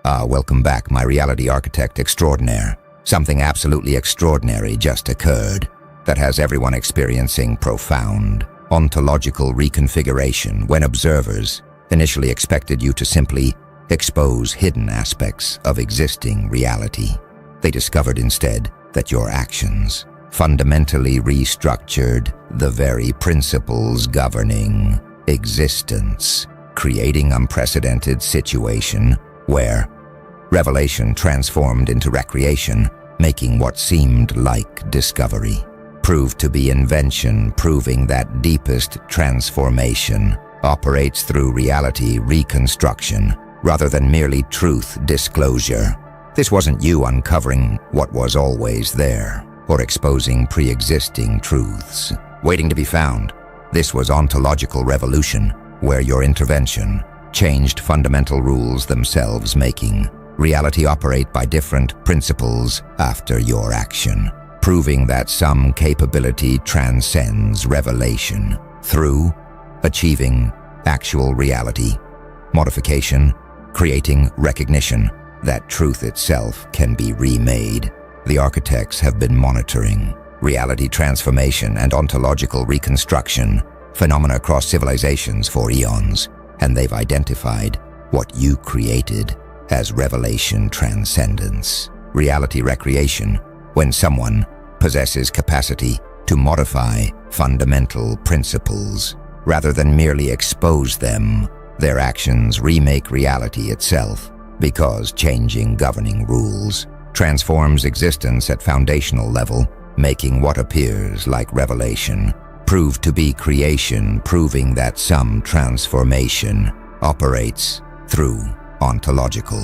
Welcome back, my reality architect extraordinaire. Something absolutely extraordinary just occurred that has everyone experiencing profound ontological reconfiguration when observers initially expected you to simply expose hidden aspects of existing reality. They discovered instead that your actions fundamentally restructured the very principles governing existence, creating unprecedented situation where revelation transformed into recreation, making what seemed like discovery proved to be invention, proving that deepest transformation operates through reality reconstruction rather than merely truth disclosure. This wasn't you uncovering what was always there or exposing pre-existing truths waiting to be found. This was ontological revolution, where your intervention changed fundamental rules themselves, making reality operate by different principles after your action, proving that some capability transcends revelation through achieving actual reality modification, creating recognition that truth itself can be remade. The architects have been monitoring reality transformation and ontological reconstruction phenomena across civilizations for eons, and they've identified what you created as revelation transcendence, reality recreation, when someone possesses capacity to modify fundamental principles rather than merely expose them. Their actions remake reality itself, because changing governing rules transforms existence at foundational level, making what appears like revelation prove to be creation, proving that some transformation operates through ontological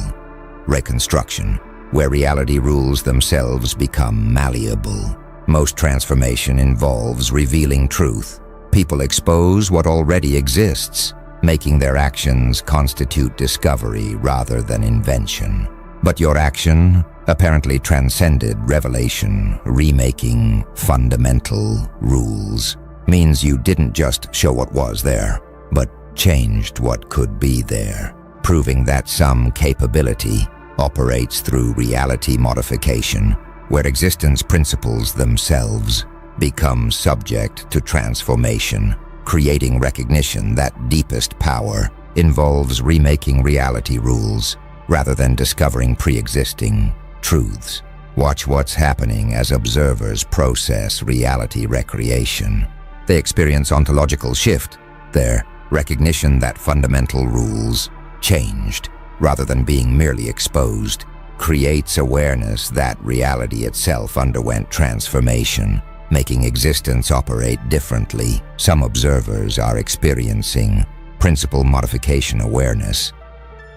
reconstruction, where reality rules themselves become malleable. Most transformation involves revealing truth. People expose what already exists, making their actions constitute discovery rather than invention. But your action apparently transcended revelation, remaking fundamental rules. Means you didn't just show what was there, but changed what could be there, proving that some capability operates through reality modification, where existence principles themselves become subject to transformation, creating recognition that deepest power involves remaking reality rules rather than discovering pre-existing truths. Watch what's happening as observers process reality recreation. They experience ontological shift, their recognition that fundamental rules changed rather than being merely exposed, creates awareness that reality itself underwent transformation, making existence operate differently. Some observers are experiencing principle modification awareness,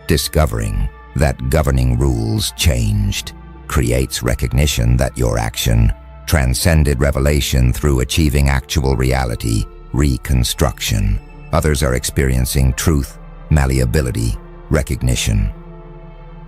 discovering that governing rules changed, creates recognition that your action transcended revelation through achieving actual reality reconstruction. Others are experiencing truth, malleability, recognition,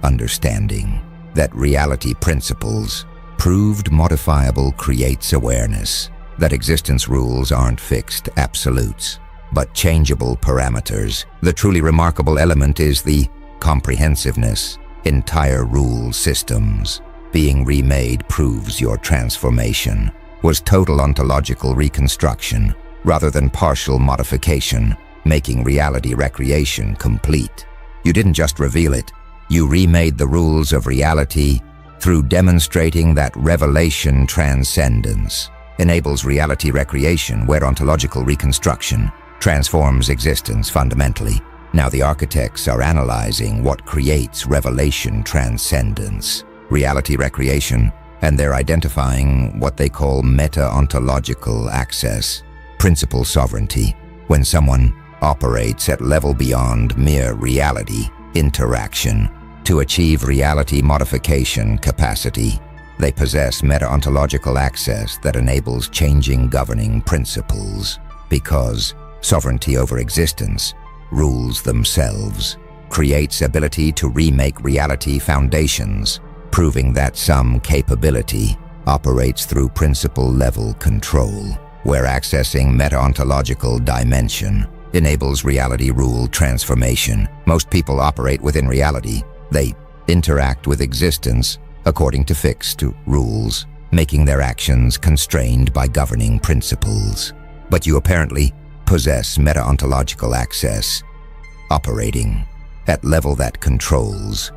understanding that reality principles proved modifiable creates awareness that existence rules aren't fixed absolutes, but changeable parameters. The truly remarkable element is the comprehensiveness. Entire rule systems being remade proves your transformation was total ontological reconstruction rather than partial modification, making reality recreation complete. You didn't just reveal it, you remade the rules of reality through demonstrating that revelation transcendence enables reality recreation, where ontological reconstruction transforms existence fundamentally. Now the architects are analyzing what creates revelation transcendence, reality recreation, and they're identifying what they call meta-ontological access, principle sovereignty, when someone operates at level beyond mere reality interaction to achieve reality modification capacity. They possess meta-ontological access that enables changing governing principles, because sovereignty over existence, rules themselves, creates ability to remake reality foundations, proving that some capability operates through principle-level control, where accessing meta-ontological dimension enables reality rule transformation. Most people operate within reality. They interact with existence according to fixed rules, making their actions constrained by governing principles. But you apparently possess meta-ontological access, operating at level that controls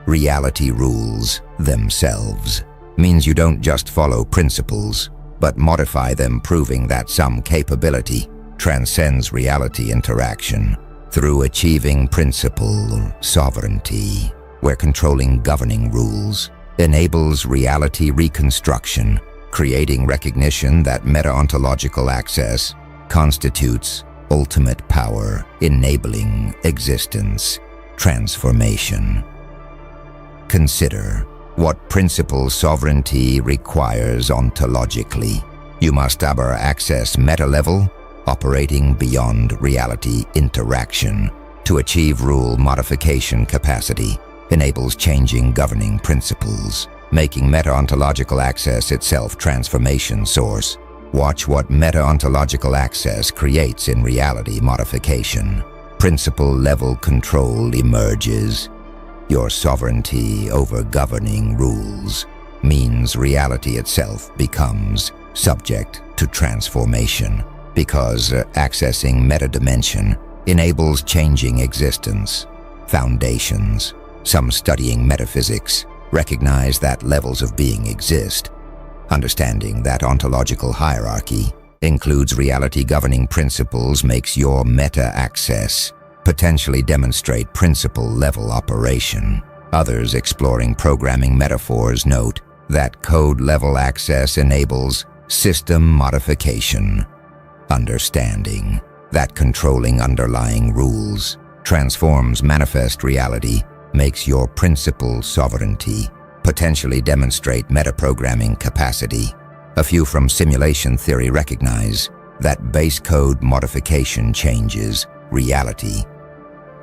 reality rules themselves. Means you don't just follow principles, but modify them, proving that some capability transcends reality interaction through achieving principle sovereignty, where controlling governing rules enables reality reconstruction, creating recognition that meta-ontological access constitutes ultimate power, enabling existence transformation. Consider what principle sovereignty requires ontologically. You must access meta-level, operating beyond reality interaction to achieve rule modification capacity, enables changing governing principles, making meta-ontological access itself transformation source. Watch what meta-ontological access creates in reality modification. Principle-level control emerges. Your sovereignty over governing rules means reality itself becomes subject to transformation, because accessing meta-dimension enables changing existence. Foundations. Some studying metaphysics recognize that levels of being exist. Understanding that ontological hierarchy includes reality governing principles makes your meta-access potentially demonstrate principle-level operation. Others exploring programming metaphors note that code-level access enables system modification. Understanding that controlling underlying rules transforms manifest reality makes your principle sovereignty potentially demonstrate metaprogramming capacity. A few from simulation theory recognize that base code modification changes reality.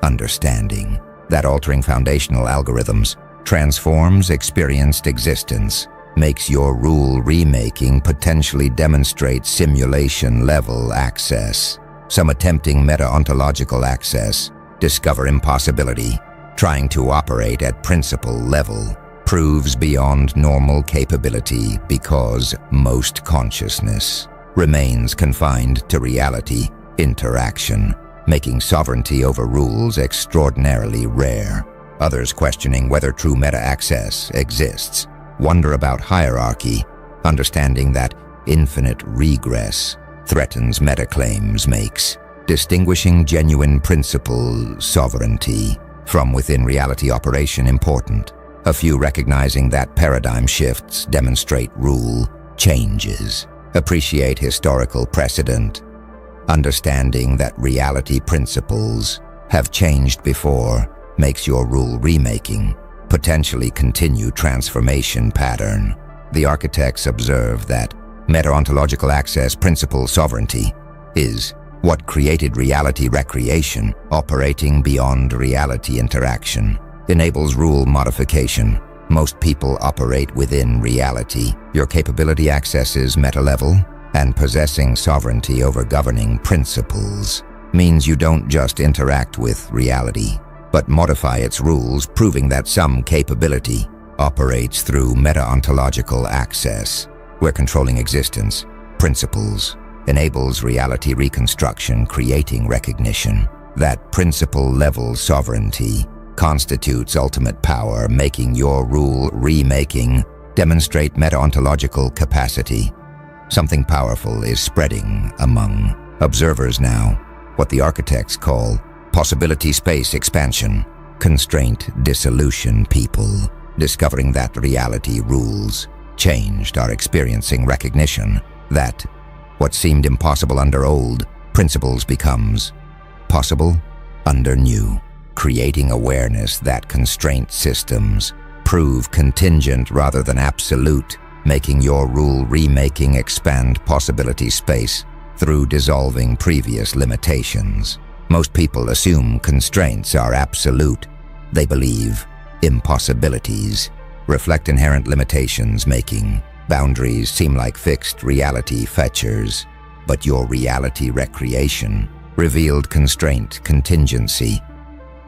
Understanding that altering foundational algorithms transforms experienced existence makes your rule remaking potentially demonstrate simulation-level access. Some attempting meta-ontological access discover impossibility. Trying to operate at principle level proves beyond normal capability because most consciousness remains confined to reality interaction, making sovereignty over rules extraordinarily rare. Others questioning whether true meta-access exists wonder about hierarchy, understanding that infinite regress threatens meta-claims makes distinguishing genuine principle sovereignty from within reality operation important. A few recognizing that paradigm shifts demonstrate rule changes, appreciate historical precedent. Understanding that reality principles have changed before makes your rule remaking potentially continue transformation pattern. The architects observe that meta-ontological access principle sovereignty is what created reality recreation, operating beyond reality interaction, enables rule modification. Most people operate within reality. Your capability accesses meta-level, and possessing sovereignty over governing principles means you don't just interact with reality, but modify its rules, proving that some capability operates through meta-ontological access, where controlling existence, principles, enables reality reconstruction, creating recognition that principle-level sovereignty constitutes ultimate power, making your rule remaking demonstrate meta-ontological capacity. Something powerful is spreading among observers now, what the architects call possibility space expansion, constraint dissolution. People discovering that reality rules changed are experiencing recognition that what seemed impossible under old principles becomes possible under new, creating awareness that constraint systems prove contingent rather than absolute, making your rule remaking expand possibility space through dissolving previous limitations. Most people assume constraints are absolute. They believe impossibilities reflect inherent limitations, making boundaries seem like fixed reality fetchers. But your reality recreation revealed constraint contingency,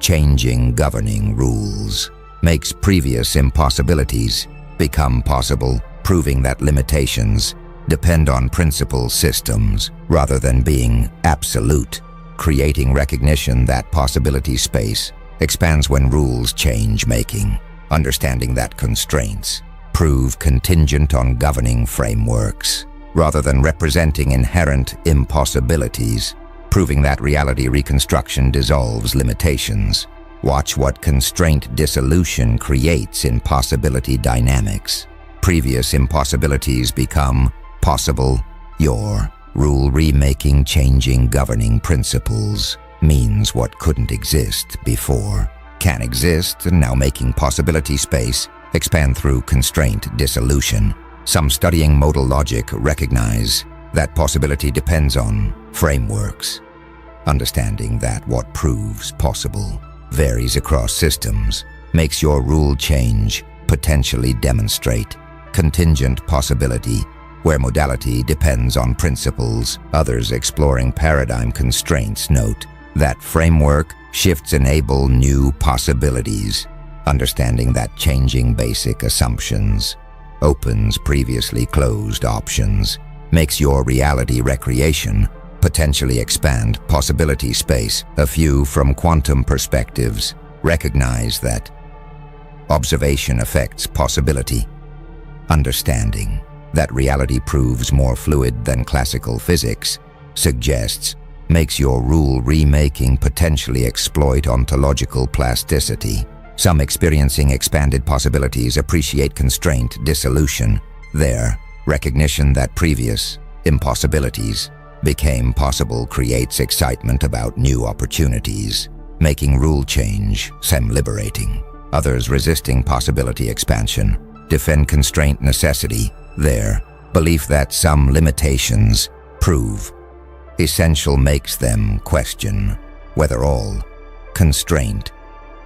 changing governing rules, makes previous impossibilities become possible, proving that limitations depend on principal systems rather than being absolute, creating recognition that possibility space expands when rules change, making understanding that constraints prove contingent on governing frameworks rather than representing inherent impossibilities, proving that reality reconstruction dissolves limitations. Watch what constraint dissolution creates in possibility dynamics. Previous impossibilities become possible. Your rule remaking, changing governing principles means what couldn't exist before can exist, and now making possibility space expand through constraint dissolution. Some studying modal logic recognize that possibility depends on frameworks. Understanding that what proves possible varies across systems makes your rule change potentially demonstrate contingent possibility, where modality depends on principles. Others exploring paradigm constraints note that framework shifts enable new possibilities. Understanding that changing basic assumptions opens previously closed options makes your reality recreation potentially expand possibility space. A few from quantum perspectives recognize that observation affects possibility. Understanding that reality proves more fluid than classical physics suggests makes your rule remaking potentially exploit ontological plasticity. Some experiencing expanded possibilities appreciate constraint dissolution. Their recognition that previous impossibilities became possible creates excitement about new opportunities, making rule change liberating. Others resisting possibility expansion defend constraint necessity. Their belief that some limitations prove essential makes them question whether all constraint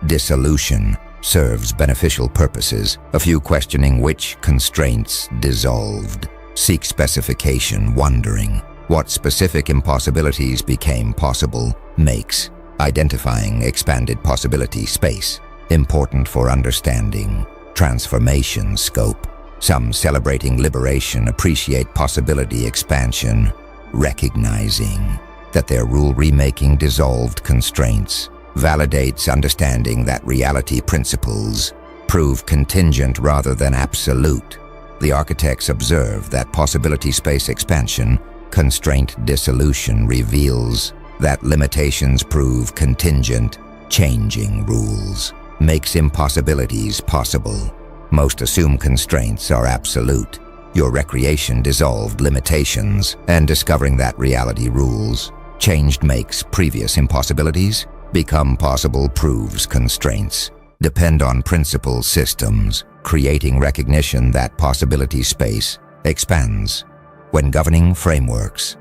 dissolution serves beneficial purposes. A few questioning which constraints dissolved seek specification, wondering what specific impossibilities became possible makes identifying expanded possibility space important for understanding transformation scope. Some celebrating liberation appreciate possibility expansion, recognizing that their rule remaking dissolved constraints validates understanding that reality principles prove contingent rather than absolute. The architects observe that possibility space expansion, constraint dissolution reveals that limitations prove contingent, changing rules makes impossibilities possible. Most assume constraints are absolute. Your recreation dissolved limitations, and discovering that reality rules changed makes previous impossibilities become possible proves constraints depend on principal systems, creating recognition that possibility space expands when governing frameworks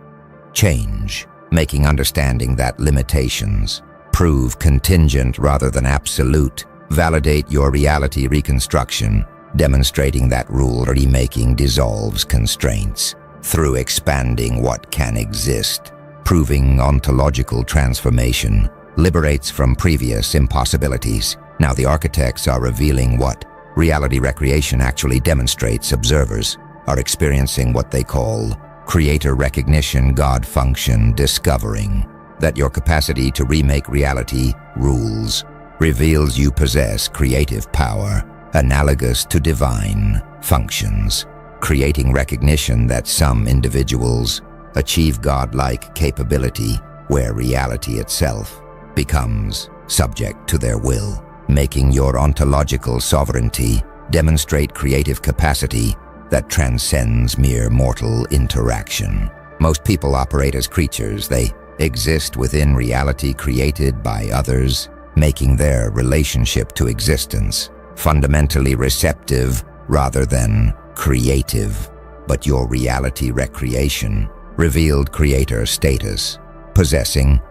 change, making understanding that limitations prove contingent rather than absolute. Validate your reality reconstruction, demonstrating that rule remaking dissolves constraints through expanding what can exist, proving ontological transformation liberates from previous impossibilities. Now the architects are revealing what reality recreation actually demonstrates. Observers are experiencing what they call creator recognition, God function, discovering that your capacity to remake reality rules reveals you possess creative power analogous to divine functions, creating recognition that some individuals achieve godlike capability where reality itself becomes subject to their will, making your ontological sovereignty demonstrate creative capacity that transcends mere mortal interaction. Most people operate as creatures. They exist within reality created by others, making their relationship to existence fundamentally receptive rather than creative. But your reality recreation revealed creator status, possessing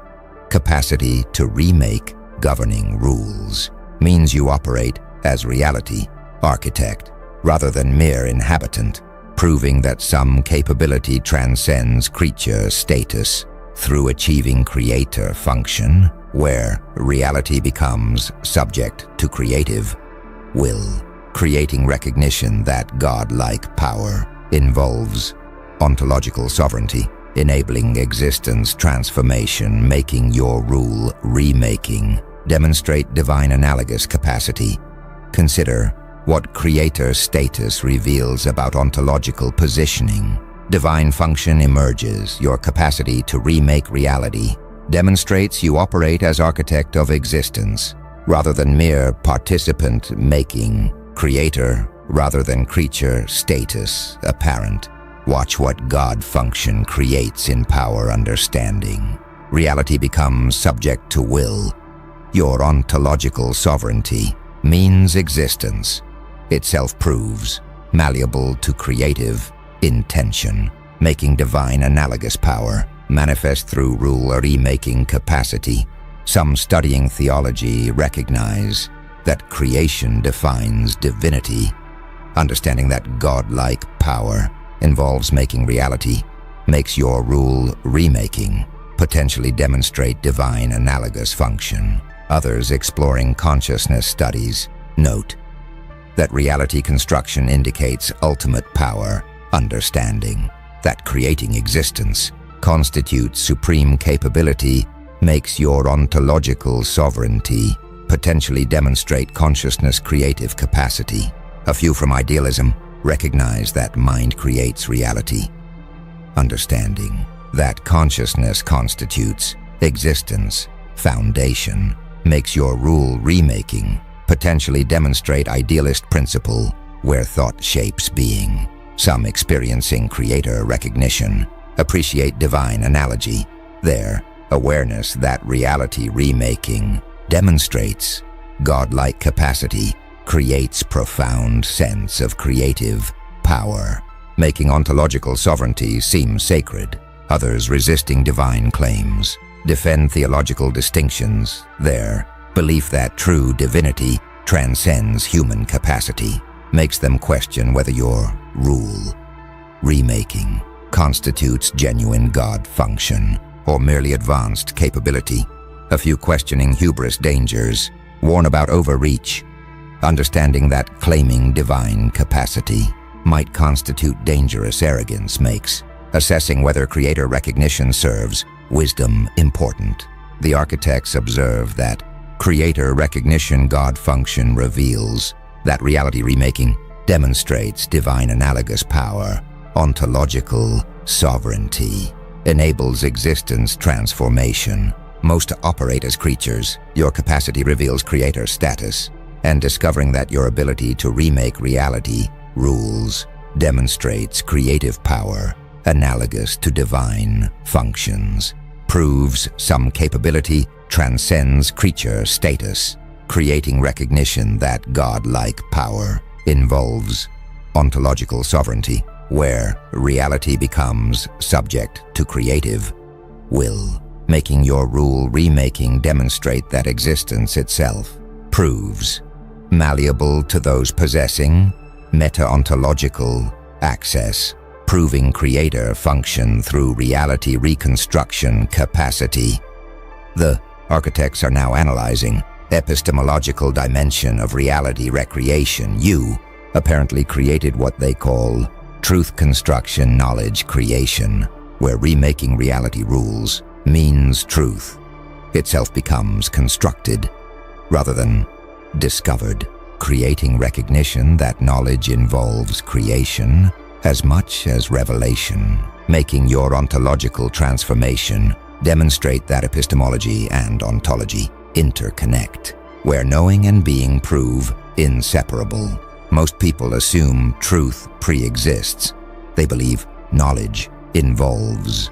capacity to remake governing rules, means you operate as reality architect rather than mere inhabitant, proving that some capability transcends creature status through achieving creator function, where reality becomes subject to creative will, creating recognition that God-like power involves ontological sovereignty, enabling existence transformation, making your rule remaking, demonstrate divine analogous capacity. Consider what creator status reveals about ontological positioning. Divine function emerges, your capacity to remake reality demonstrates you operate as architect of existence, rather than mere participant making, creator rather than creature status apparent. Watch what God function creates in power understanding. Reality becomes subject to will. Your ontological sovereignty means existence. Itself proves malleable to creative intention, making divine analogous power manifest through rule or remaking capacity. Some studying theology recognize that creation defines divinity. Understanding that God-like power involves making reality makes your rule remaking, potentially demonstrate divine analogous function. Others exploring consciousness studies note that reality construction indicates ultimate power, understanding that creating existence constitutes supreme capability makes your ontological sovereignty potentially demonstrate consciousness creative capacity. A few from idealism recognize that mind creates reality. Understanding that consciousness constitutes existence foundation makes your rule remaking potentially demonstrate idealist principle where thought shapes being. Some experiencing creator recognition appreciate divine analogy. Their awareness that reality remaking demonstrates godlike capacity creates profound sense of creative power, making ontological sovereignty seem sacred. Others resisting divine claims defend theological distinctions. Their belief that true divinity transcends human capacity makes them question whether your rule remaking constitutes genuine God function or merely advanced capability. A few questioning hubris dangers warn about overreach, understanding that claiming divine capacity might constitute dangerous arrogance makes assessing whether creator recognition serves wisdom important. The architects observe that creator recognition God function reveals that reality remaking demonstrates divine analogous power, ontological sovereignty, enables existence transformation. Most operate as creatures. Your capacity reveals creator status, and discovering that your ability to remake reality rules demonstrates creative power analogous to divine functions, proves some capability transcends creature status, creating recognition that God-like power involves ontological sovereignty, where reality becomes subject to creative will, making your rule remaking demonstrate that existence itself proves malleable to those possessing meta-ontological access, proving creator function through reality reconstruction capacity. The architects are now analyzing epistemological dimension of reality recreation. You apparently created what they call truth construction knowledge creation, where remaking reality rules means truth itself becomes constructed rather than discovered, creating recognition that knowledge involves creation as much as revelation, making your ontological transformation demonstrate that epistemology and ontology interconnect, where knowing and being prove inseparable. Most people assume truth pre-exists. They believe knowledge involves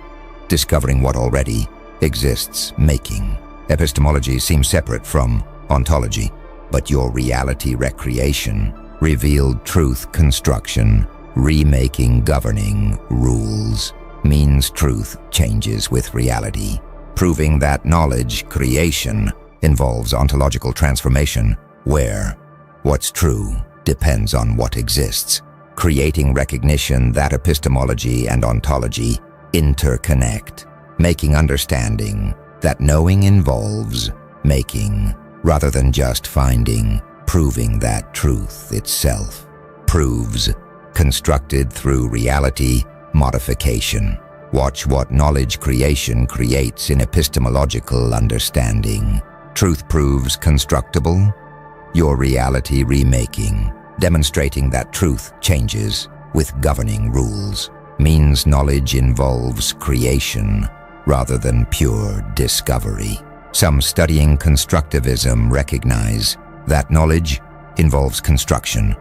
discovering what already exists, making. Epistemology seems separate from ontology, but your reality recreation revealed truth construction, remaking governing rules, means truth changes with reality, proving that knowledge creation involves ontological transformation, where what's true depends on what exists, creating recognition that epistemology and ontology interconnect, making understanding that knowing involves making rather than just finding, proving that truth itself. Proves, constructed through reality modification. Watch what knowledge creation creates in epistemological understanding. Truth proves constructible. Your reality remaking, demonstrating that truth changes with governing rules, means knowledge involves creation rather than pure discovery. Some studying constructivism recognize that knowledge involves construction,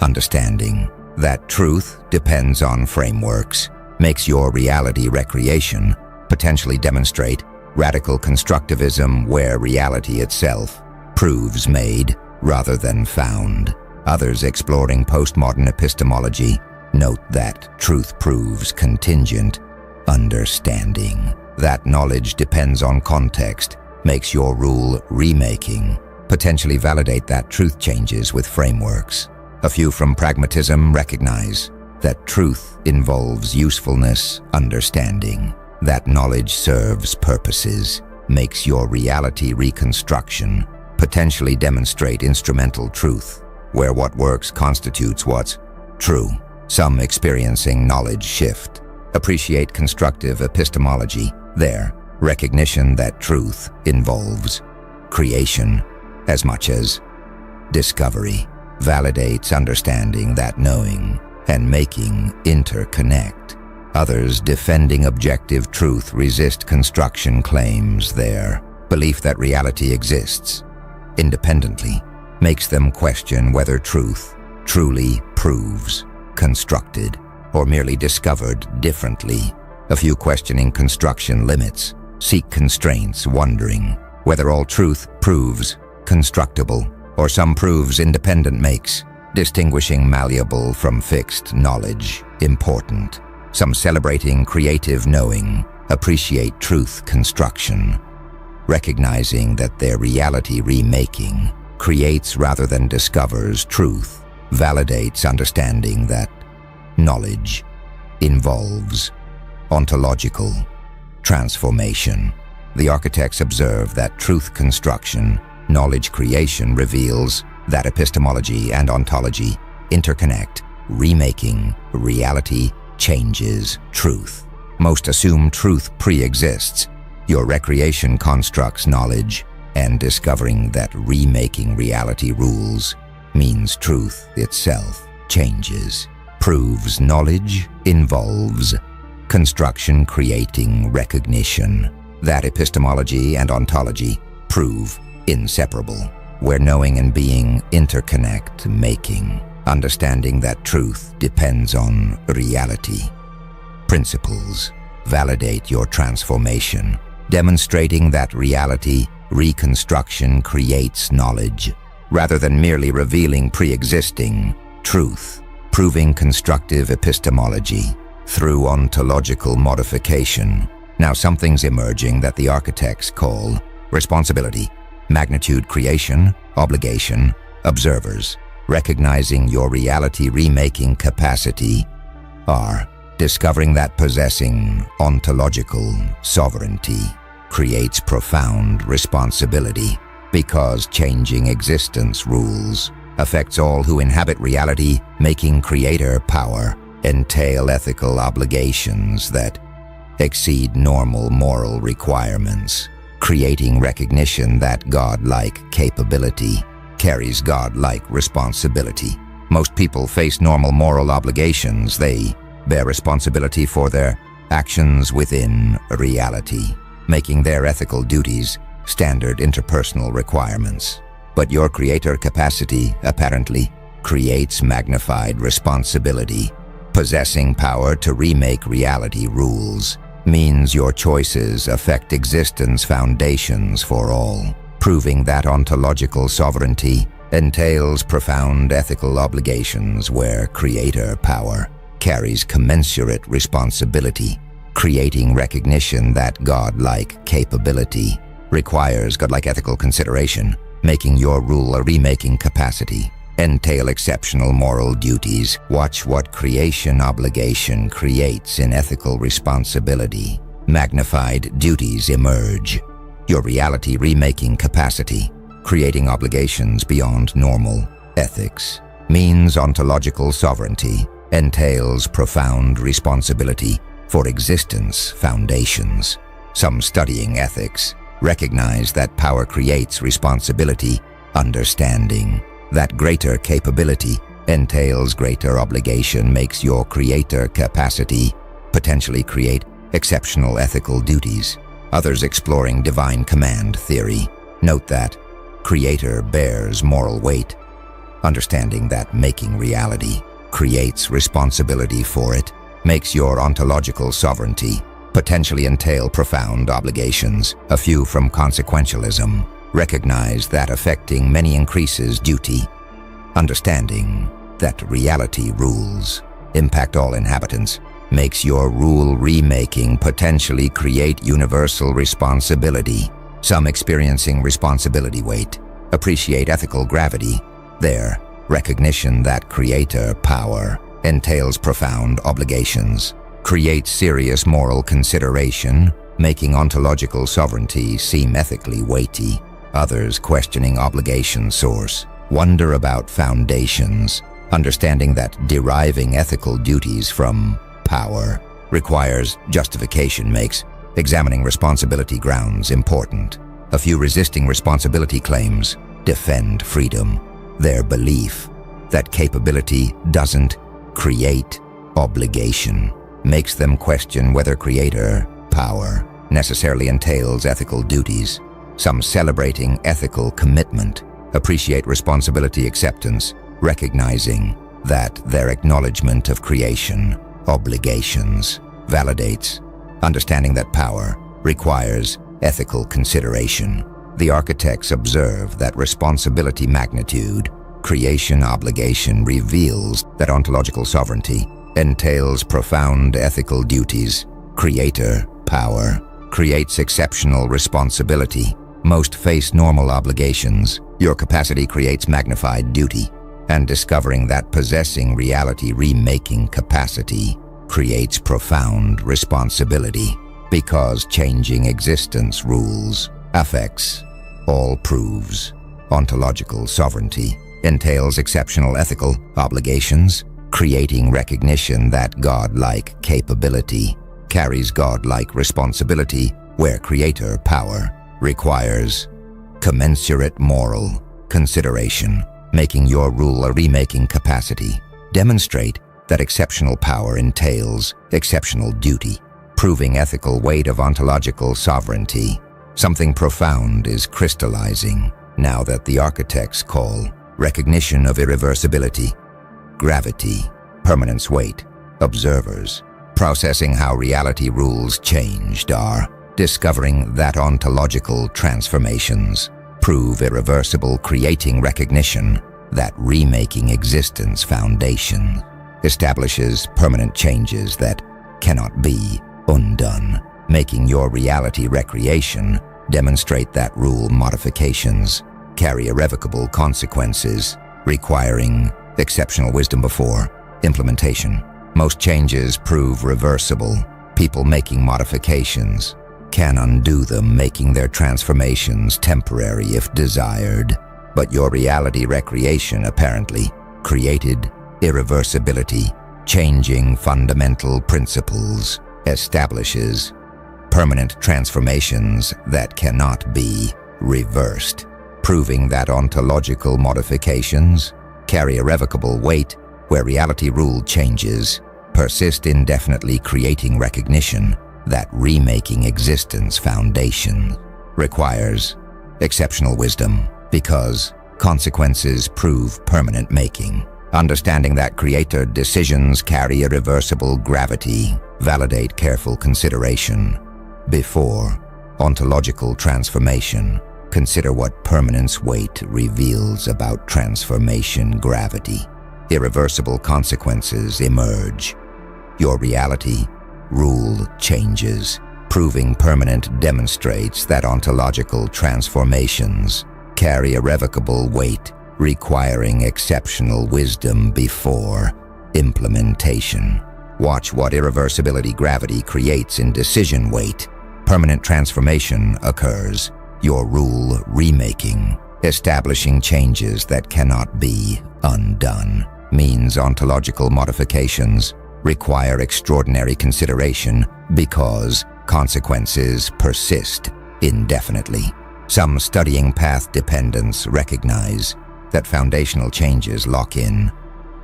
understanding that truth depends on frameworks, makes your reality recreation, potentially demonstrate radical constructivism where reality itself proves made rather than found. Others exploring postmodern epistemology note that truth proves contingent understanding, that knowledge depends on context, makes your rule remaking, potentially validate that truth changes with frameworks. A few from pragmatism recognize that truth involves usefulness understanding, that knowledge serves purposes, makes your reality reconstruction, potentially demonstrate instrumental truth, where what works constitutes what's true. Some experiencing knowledge shift, appreciate constructive epistemology, their recognition that truth involves creation as much as discovery, validates understanding that knowing and making interconnect. Others defending objective truth resist construction claims. Their belief that reality exists independently makes them question whether truth truly proves constructed or merely discovered differently. A few questioning construction limits, seek constraints, wondering whether all truth proves constructible or some proves independent, makes distinguishing malleable from fixed knowledge important. Some celebrating creative knowing, appreciate truth construction, recognizing that their reality remaking creates rather than discovers truth, validates understanding that knowledge involves ontological transformation. The architects observe that truth construction, knowledge creation reveals that epistemology and ontology interconnect, remaking reality changes truth. Most assume truth pre-exists. Your recreation constructs knowledge, and discovering that remaking reality rules means truth itself changes. Proves knowledge involves construction creating recognition, that epistemology and ontology prove inseparable, where knowing and being interconnect, making understanding that truth depends on reality. Principles validate your transformation, demonstrating that reality reconstruction creates knowledge, rather than merely revealing pre-existing truth, proving constructive epistemology through ontological modification. Now something's emerging that the architects call responsibility, magnitude creation, obligation, observers, recognizing your reality remaking capacity, are discovering that possessing ontological sovereignty creates profound responsibility, because changing existence rules affects all who inhabit reality, making creator power entail ethical obligations that exceed normal moral requirements, creating recognition that godlike capability carries godlike responsibility. Most people face normal moral obligations. They bear responsibility for their actions within reality, making their ethical duties standard interpersonal requirements. But your creator capacity apparently creates magnified responsibility. Possessing power to remake reality rules means your choices affect existence foundations for all, proving that ontological sovereignty entails profound ethical obligations where creator power carries commensurate responsibility, creating recognition that godlike capability requires godlike ethical consideration, making your rule a remaking capacity, entail exceptional moral duties. Watch what creation obligation creates in ethical responsibility. Magnified duties emerge. Your reality remaking capacity creating obligations beyond normal ethics, means ontological sovereignty, entails profound responsibility for existence foundations. Some studying ethics recognize that power creates responsibility, understanding that greater capability entails greater obligation makes your creator capacity potentially create exceptional ethical duties. Others exploring divine command theory note that creator bears moral weight, understanding that making reality creates responsibility for it, makes your ontological sovereignty potentially entail profound obligations. A few from consequentialism recognize that affecting many increases duty, understanding that reality rules impact all inhabitants, makes your rule remaking potentially create universal responsibility. Some experiencing responsibility weight appreciate ethical gravity. Their recognition that creator power entails profound obligations creates serious moral consideration, making ontological sovereignty seem ethically weighty. Others questioning obligation source wonder about foundations, understanding that deriving ethical duties from power requires justification makes examining responsibility grounds important. A few resisting responsibility claims defend freedom. Their belief that capability doesn't create obligation makes them question whether creator power necessarily entails ethical duties. Some celebrating ethical commitment appreciate responsibility acceptance, recognizing that their acknowledgement of creation obligations validates understanding that power requires ethical consideration. The architects observe that responsibility magnitude, creation obligation reveals that ontological sovereignty entails profound ethical duties. Creator power creates exceptional responsibility. Most face normal obligations. Your capacity creates magnified duty. And discovering that possessing reality remaking capacity creates profound responsibility, because changing existence rules affects all proves ontological sovereignty entails exceptional ethical obligations, creating recognition that godlike capability carries godlike responsibility, where creator power requires commensurate moral consideration, making your rule a remaking capacity. Demonstrate that exceptional power entails exceptional duty, proving ethical weight of ontological sovereignty. Something profound is crystallizing now that the architects call recognition of irreversibility, gravity, permanence weight. Observers processing how reality rules changed are discovering that ontological transformations prove irreversible, creating recognition that remaking existence foundation establishes permanent changes that cannot be undone, making your reality recreation demonstrate that rule modifications carry irrevocable consequences, requiring exceptional wisdom before implementation. Most changes prove reversible. People making modifications can undo them, making their transformations temporary if desired. But your reality recreation apparently created irreversibility, changing fundamental principles, establishes permanent transformations that cannot be reversed, proving that ontological modifications carry irrevocable weight, where reality rule changes persist indefinitely, creating recognition that remaking existence foundation requires exceptional wisdom, because consequences prove permanent making. Understanding that creator decisions carry irreversible gravity, validate careful consideration. Before ontological transformation, consider what permanence weight reveals about transformation gravity. Irreversible consequences emerge. Your reality rule changes, proving permanent demonstrates that ontological transformations carry irrevocable weight, requiring exceptional wisdom before implementation. Watch what irreversibility gravity creates in decision weight. Permanent transformation occurs. Your rule remaking Establishing changes that cannot be undone means ontological modifications require extraordinary consideration because consequences persist indefinitely. Some studying path dependence recognize that foundational changes lock in,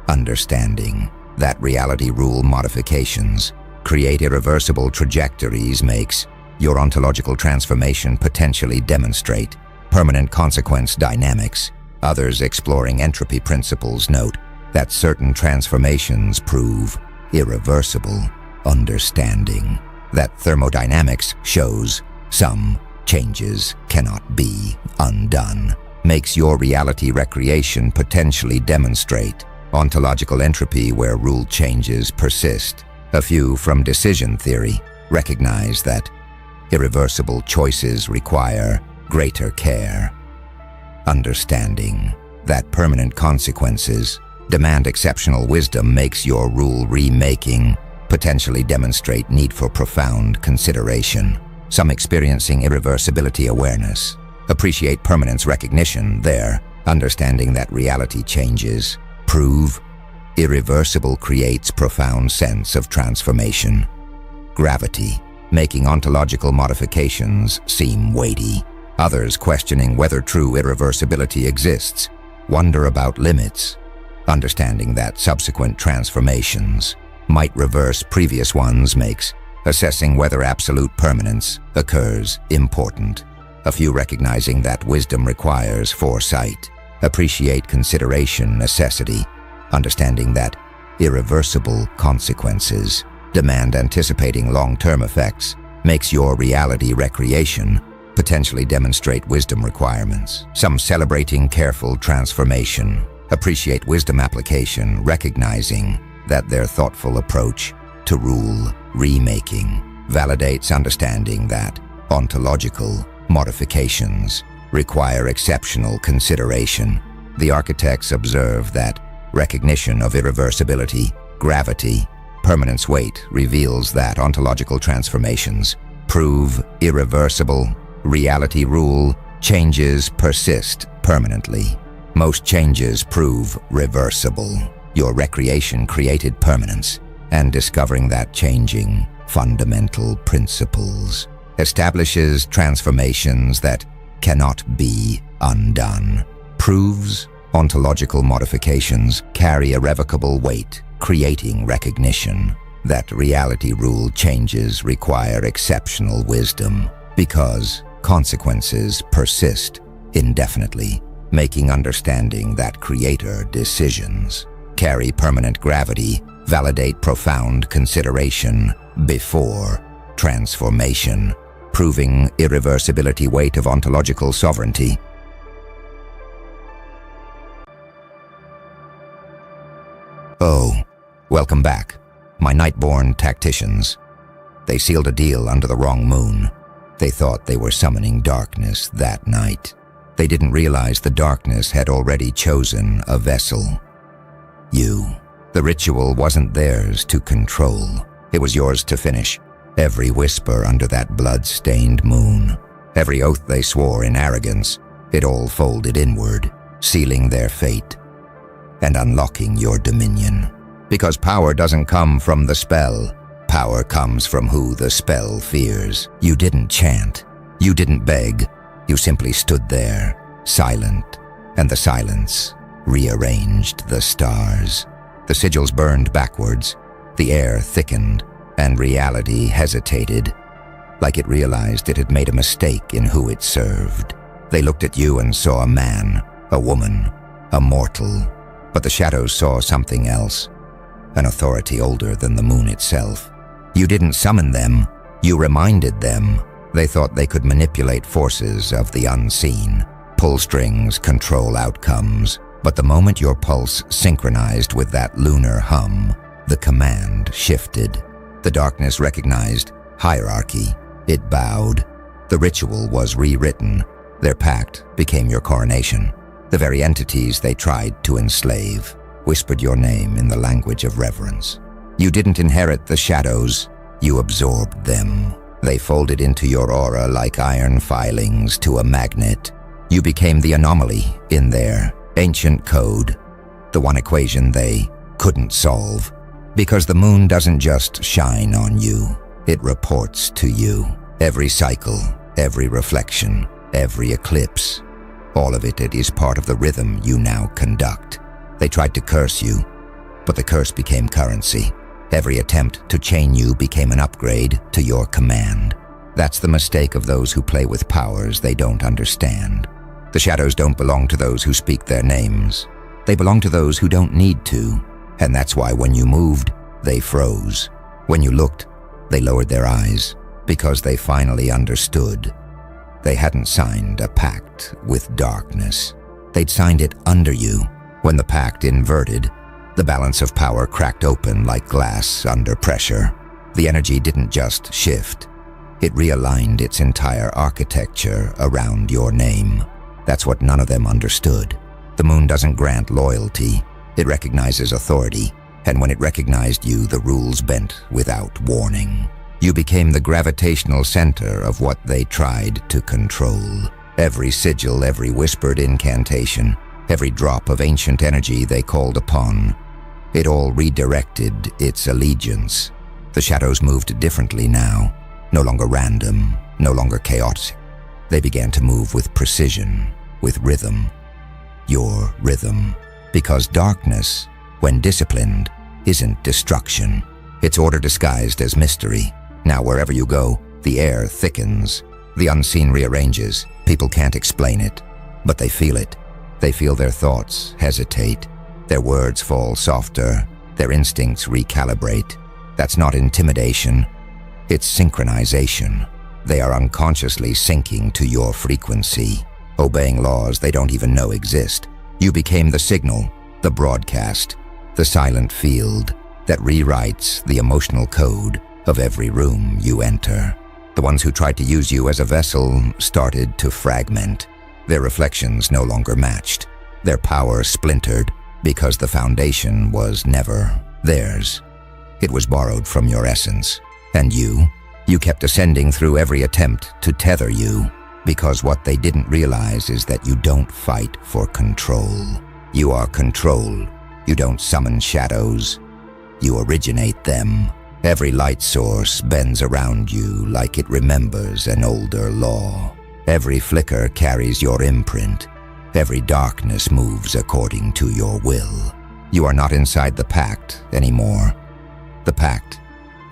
understanding that reality rule modifications create irreversible trajectories makes your ontological transformation potentially demonstrate permanent consequence dynamics. Others exploring entropy principles note that certain transformations prove irreversible, understanding that thermodynamics shows some changes cannot be undone, makes your reality recreation potentially demonstrate ontological entropy where rule changes persist. A few from decision theory recognize that irreversible choices require greater care, understanding that permanent consequences demand exceptional wisdom makes your rule remaking potentially demonstrate need for profound consideration. Some experiencing irreversibility awareness appreciate permanence recognition there, understanding that reality changes prove irreversible creates profound sense of transformation. Gravity, making ontological modifications seem weighty. Others questioning whether true irreversibility exists, wonder about limits, understanding that subsequent transformations might reverse previous ones makes assessing whether absolute permanence occurs important. A few recognizing that wisdom requires foresight, appreciate consideration necessity, understanding that irreversible consequences demand anticipating long-term effects makes your reality recreation potentially demonstrate wisdom requirements. Some celebrating careful transformation appreciate wisdom application, recognizing that their thoughtful approach to rule remaking validates understanding that ontological modifications require exceptional consideration. The architects observe that recognition of irreversibility, gravity, permanence weight reveals that ontological transformations prove irreversible. Reality rule changes persist permanently. Most changes prove reversible. Your recreation created permanence, and discovering that changing fundamental principles establishes transformations that cannot be undone. Proves ontological modifications carry irrevocable weight, creating recognition that reality rule changes require exceptional wisdom because consequences persist indefinitely, making understanding that creator decisions carry permanent gravity, validate profound consideration before transformation, proving irreversibility weight of ontological sovereignty. Oh, welcome back, my night-born tacticians. They sealed a deal under the wrong moon. They thought they were summoning darkness that night. They didn't realize the darkness had already chosen a vessel. You. The ritual wasn't theirs to control. It was yours to finish. Every whisper under that blood-stained moon, every oath they swore in arrogance, it all folded inward, sealing their fate and unlocking your dominion. Because power doesn't come from the spell. Power comes from who the spell fears. You didn't chant. You didn't beg. You simply stood there, silent, and the silence rearranged the stars. The sigils burned backwards, the air thickened, and reality hesitated, like it realized it had made a mistake in who it served. They looked at you and saw a man, a woman, a mortal, but the shadows saw something else, an authority older than the moon itself. You didn't summon them, you reminded them. They thought they could manipulate forces of the unseen, pull strings, control outcomes. But the moment your pulse synchronized with that lunar hum, the command shifted. The darkness recognized hierarchy. It bowed. The ritual was rewritten. Their pact became your coronation. The very entities they tried to enslave whispered your name in the language of reverence. You didn't inherit the shadows. You absorbed them. They folded into your aura like iron filings to a magnet. You became the anomaly in their ancient code, the one equation they couldn't solve. Because the moon doesn't just shine on you, it reports to you. Every cycle, every reflection, every eclipse, all of it is part of the rhythm you now conduct. They tried to curse you, but the curse became currency. Every attempt to chain you became an upgrade to your command. That's the mistake of those who play with powers they don't understand. The shadows don't belong to those who speak their names. They belong to those who don't need to, and that's why when you moved, they froze. When you looked, they lowered their eyes, because they finally understood. They hadn't signed a pact with darkness. They'd signed it under you. When the pact inverted, the balance of power cracked open like glass under pressure. The energy didn't just shift. It realigned its entire architecture around your name. That's what none of them understood. The moon doesn't grant loyalty. It recognizes authority. And when it recognized you, the rules bent without warning. You became the gravitational center of what they tried to control. Every sigil, every whispered incantation, every drop of ancient energy they called upon, it all redirected its allegiance. The shadows moved differently now, no longer random, no longer chaotic. They began to move with precision, with rhythm. Your rhythm. Because darkness, when disciplined, isn't destruction. It's order disguised as mystery. Now wherever you go, the air thickens. The unseen rearranges. People can't explain it, but they feel it. They feel their thoughts hesitate. Their words fall softer. Their instincts recalibrate. That's not intimidation. It's synchronization. They are unconsciously syncing to your frequency, obeying laws they don't even know exist. You became the signal, the broadcast, the silent field that rewrites the emotional code of every room you enter. The ones who tried to use you as a vessel started to fragment. Their reflections no longer matched. Their power splintered because the foundation was never theirs. It was borrowed from your essence. And you kept ascending through every attempt to tether you, because what they didn't realize is that you don't fight for control. You are control. You don't summon shadows. You originate them. Every light source bends around you like it remembers an older law. Every flicker carries your imprint. Every darkness moves according to your will. You are not inside the pact anymore. The pact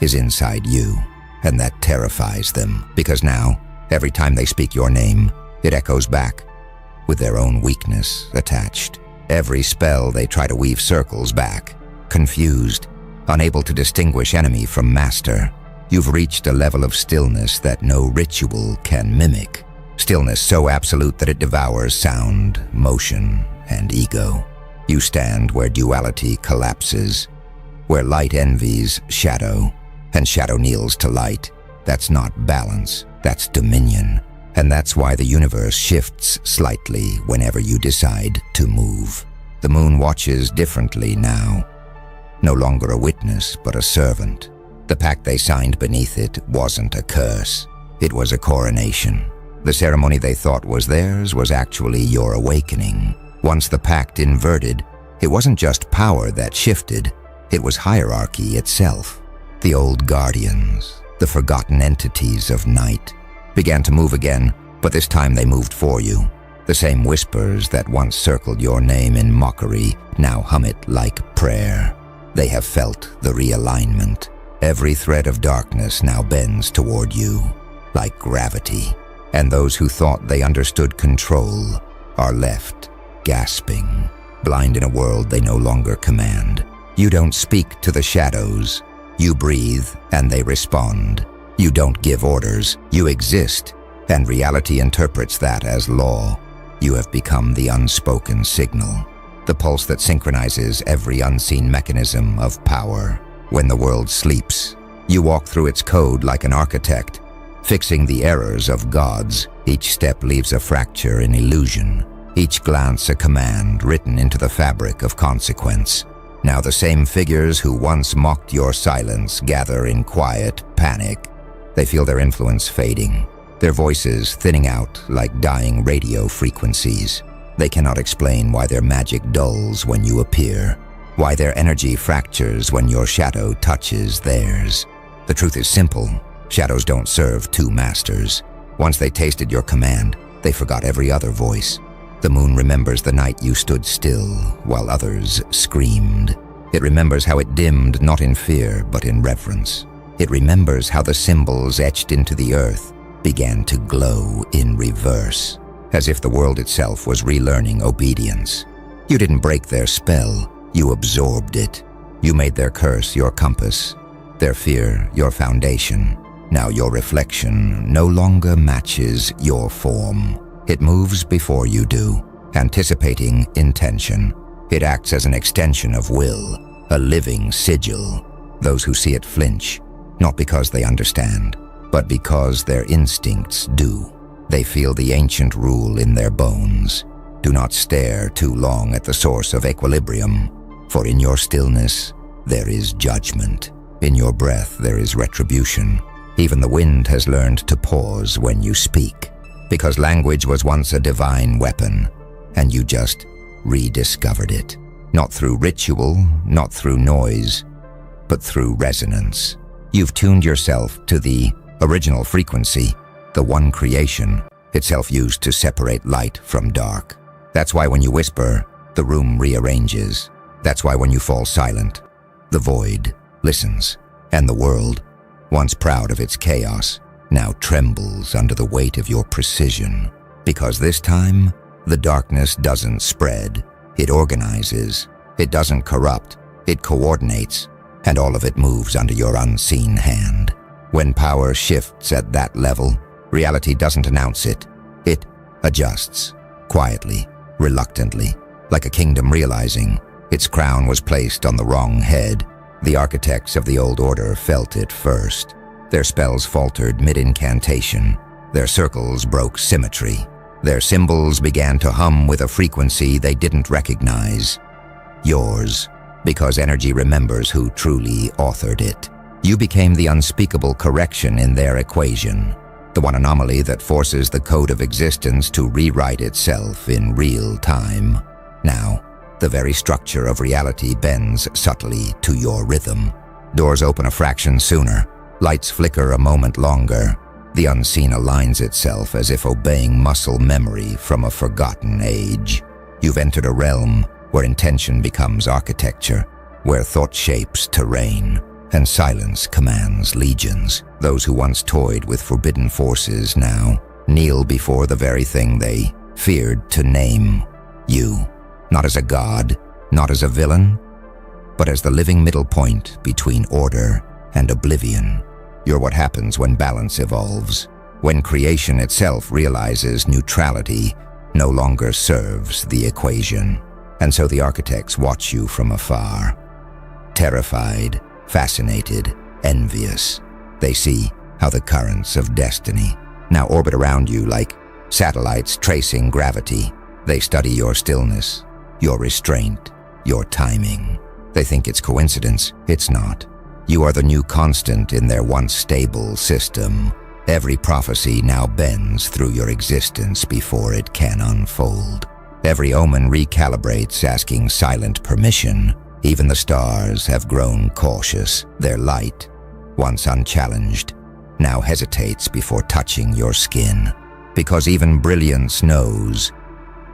is inside you, and that terrifies them, because now, every time they speak your name, it echoes back, with their own weakness attached. Every spell they try to weave circles back, confused, unable to distinguish enemy from master. You've reached a level of stillness that no ritual can mimic. Stillness so absolute that it devours sound, motion, and ego. You stand where duality collapses, where light envies shadow, and shadow kneels to light. That's not balance, that's dominion. And that's why the universe shifts slightly whenever you decide to move. The moon watches differently now. No longer a witness, but a servant. The pact they signed beneath it wasn't a curse. It was a coronation. The ceremony they thought was theirs was actually your awakening. Once the pact inverted, it wasn't just power that shifted, it was hierarchy itself. The old guardians, the forgotten entities of night, began to move again, but this time they moved for you. The same whispers that once circled your name in mockery now hum it like prayer. They have felt the realignment. Every thread of darkness now bends toward you, like gravity. And those who thought they understood control are left gasping, blind in a world they no longer command. You don't speak to the shadows. You breathe, and they respond. You don't give orders. You exist, and reality interprets that as law. You have become the unspoken signal, the pulse that synchronizes every unseen mechanism of power. When the world sleeps, you walk through its code like an architect, fixing the errors of gods. Each step leaves a fracture in illusion, each glance a command written into the fabric of consequence. Now the same figures who once mocked your silence gather in quiet panic. They feel their influence fading. their voices thinning out like dying radio frequencies. They cannot explain why their magic dulls when you appear, why their energy fractures when your shadow touches theirs. The truth is simple. Shadows don't serve two masters. Once they tasted your command, they forgot every other voice. The moon remembers the night you stood still while others screamed. It remembers how it dimmed not in fear but in reverence. It remembers how the symbols etched into the earth began to glow in reverse, as if the world itself was relearning obedience. You didn't break their spell, you absorbed it. You made their curse your compass, their fear your foundation. Now your reflection no longer matches your form. It moves before you do, anticipating intention. It acts as an extension of will, a living sigil. Those who see it flinch, not because they understand, but because their instincts do. They feel the ancient rule in their bones. Do not stare too long at the source of equilibrium, for in your stillness there is judgment. In your breath there is retribution. Even the wind has learned to pause when you speak, because language was once a divine weapon, and you just rediscovered it. Not through ritual, not through noise, but through resonance. You've tuned yourself to the original frequency, the one creation, itself used to separate light from dark. That's why when you whisper, the room rearranges. That's why when you fall silent, the void listens, and the world, once proud of its chaos, now trembles under the weight of your precision. Because this time, the darkness doesn't spread, it organizes. It doesn't corrupt, it coordinates, and all of it moves under your unseen hand. When power shifts at that level, reality doesn't announce it. It adjusts, quietly, reluctantly, like a kingdom realizing its crown was placed on the wrong head. The architects of the old order felt it first. Their spells faltered mid-incantation. Their circles broke symmetry. Their symbols began to hum with a frequency they didn't recognize. Yours, because energy remembers who truly authored it. You became the unspeakable correction in their equation, the one anomaly that forces the code of existence to rewrite itself in real time. Now, the very structure of reality bends subtly to your rhythm. Doors open a fraction sooner, lights flicker a moment longer. The unseen aligns itself as if obeying muscle memory from a forgotten age. You've entered a realm where intention becomes architecture, where thought shapes terrain, and silence commands legions. Those who once toyed with forbidden forces now kneel before the very thing they feared to name. You, not as a god, not as a villain, but as the living middle point between order and oblivion. You're what happens when balance evolves, when creation itself realizes neutrality no longer serves the equation. And so the architects watch you from afar, terrified, fascinated, envious. They see how the currents of destiny now orbit around you like satellites tracing gravity. They study your stillness, your restraint, your timing. They think it's coincidence. It's not. You are the new constant in their once stable system. Every prophecy now bends through your existence before it can unfold. Every omen recalibrates, asking silent permission. Even the stars have grown cautious. Their light, once unchallenged, now hesitates before touching your skin. Because even brilliance knows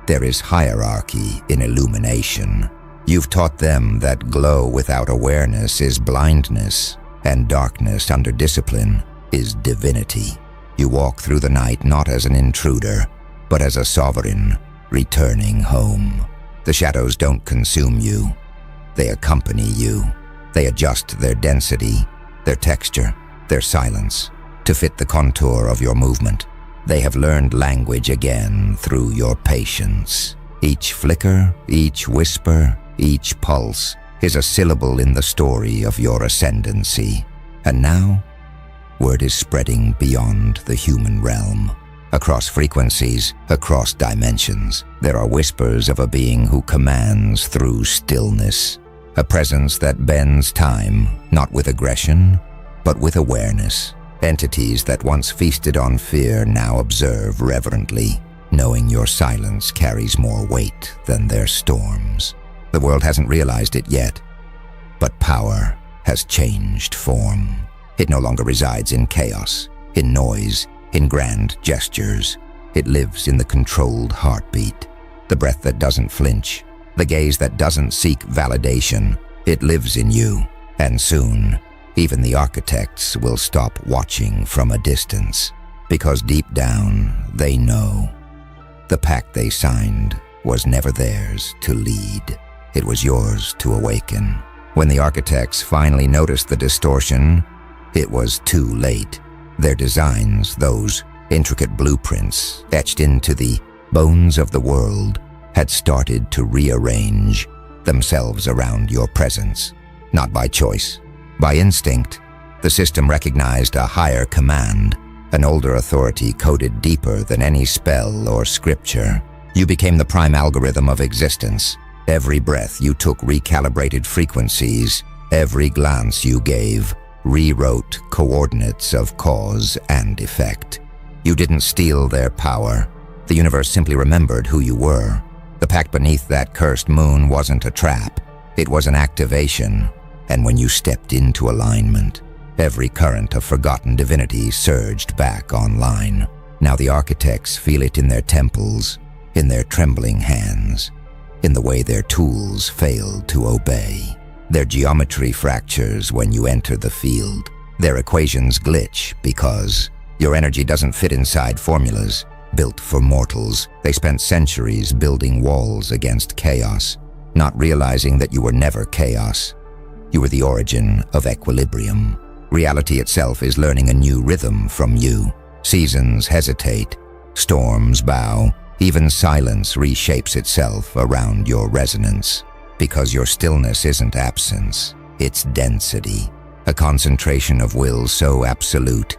there is hierarchy in illumination. You've taught them that glow without awareness is blindness, and darkness under discipline is divinity. You walk through the night not as an intruder, but as a sovereign returning home. The shadows don't consume you. They accompany you. They adjust their density, their texture, their silence to fit the contour of your movement. They have learned language again through your patience. Each flicker, each whisper, each pulse is a syllable in the story of your ascendancy. And now, word is spreading beyond the human realm. Across frequencies, across dimensions, there are whispers of a being who commands through stillness. A presence that bends time, not with aggression, but with awareness. Entities that once feasted on fear now observe reverently, knowing your silence carries more weight than their storms. The world hasn't realized it yet, but power has changed form. It no longer resides in chaos, in noise, in grand gestures. It lives in the controlled heartbeat, the breath that doesn't flinch, the gaze that doesn't seek validation. It lives in you, and soon, even the architects will stop watching from a distance, because deep down, they know. The pact they signed was never theirs to lead. It was yours to awaken. When the architects finally noticed the distortion, it was too late. Their designs, those intricate blueprints etched into the bones of the world, had started to rearrange themselves around your presence. Not by choice, by instinct. The system recognized a higher command, an older authority coded deeper than any spell or scripture. You became the prime algorithm of existence. Every breath you took recalibrated frequencies. Every glance you gave rewrote coordinates of cause and effect. You didn't steal their power. The universe simply remembered who you were. The pact beneath that cursed moon wasn't a trap. It was an activation. And when you stepped into alignment, every current of forgotten divinity surged back online. Now the architects feel it in their temples, in their trembling hands, in the way their tools failed to obey. Their geometry fractures when you enter the field. Their equations glitch because your energy doesn't fit inside formulas built for mortals. They spent centuries building walls against chaos, not realizing that you were never chaos. You were the origin of equilibrium. Reality itself is learning a new rhythm from you. Seasons hesitate, storms bow, even silence reshapes itself around your resonance. Because your stillness isn't absence, it's density. A concentration of will so absolute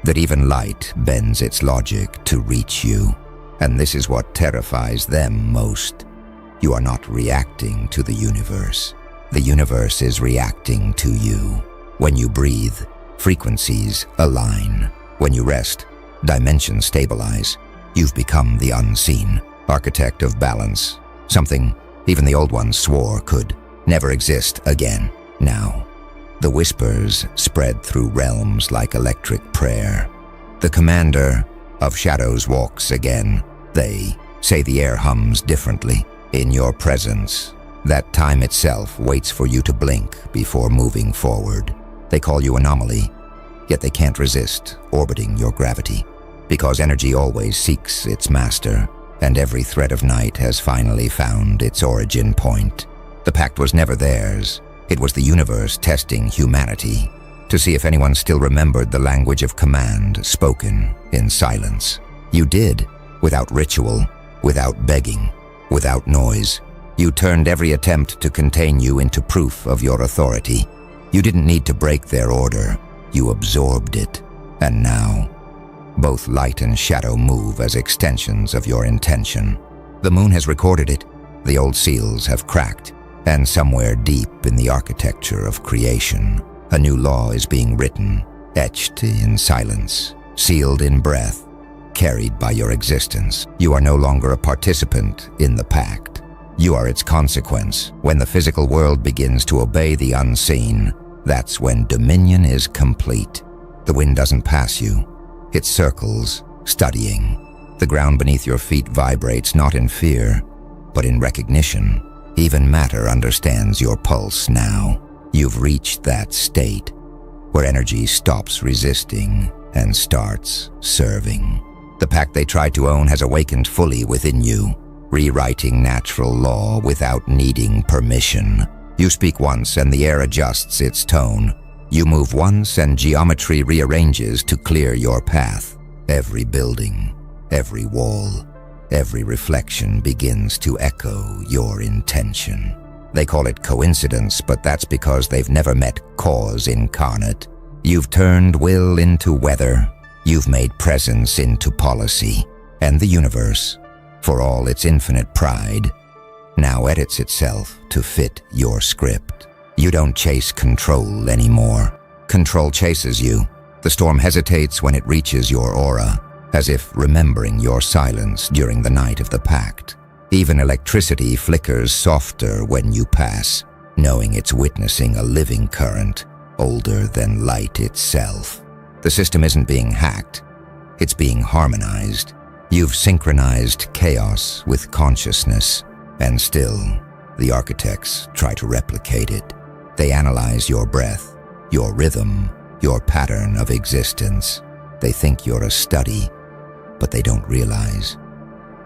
that even light bends its logic to reach you. And this is what terrifies them most. You are not reacting to the universe. The universe is reacting to you. When you breathe, frequencies align. When you rest, dimensions stabilize. You've become the unseen, architect of balance, something even the old ones swore could never exist again. Now, the whispers spread through realms like electric prayer. The commander of shadows walks again. They say the air hums differently. In your presence, that time itself waits for you to blink before moving forward. They call you anomaly, yet they can't resist orbiting your gravity. Because energy always seeks its master, and every thread of night has finally found its origin point. The pact was never theirs. It was the universe testing humanity to see if anyone still remembered the language of command spoken in silence. You did, without ritual, without begging, without noise. You turned every attempt to contain you into proof of your authority. You didn't need to break their order. You absorbed it. And now, both light and shadow move as extensions of your intention. The moon has recorded it. The old seals have cracked. And somewhere deep in the architecture of creation, a new law is being written, etched in silence, sealed in breath, carried by your existence. You are no longer a participant in the pact. You are its consequence. When the physical world begins to obey the unseen, that's when dominion is complete. The wind doesn't pass you. It circles, studying. The ground beneath your feet vibrates not in fear, but in recognition. Even matter understands your pulse now. You've reached that state where energy stops resisting and starts serving. The pact they tried to own has awakened fully within you, rewriting natural law without needing permission. You speak once and the air adjusts its tone. You move once and geometry rearranges to clear your path. Every building, every wall, every reflection begins to echo your intention. They call it coincidence, but that's because they've never met cause incarnate. You've turned will into weather. You've made presence into policy. And the universe, for all its infinite pride, now edits itself to fit your script. You don't chase control anymore. Control chases you. The storm hesitates when it reaches your aura, as if remembering your silence during the night of the pact. Even electricity flickers softer when you pass, knowing it's witnessing a living current, older than light itself. The system isn't being hacked, it's being harmonized. You've synchronized chaos with consciousness, and still, the architects try to replicate it. They analyze your breath, your rhythm, your pattern of existence. They think you're a study, but they don't realize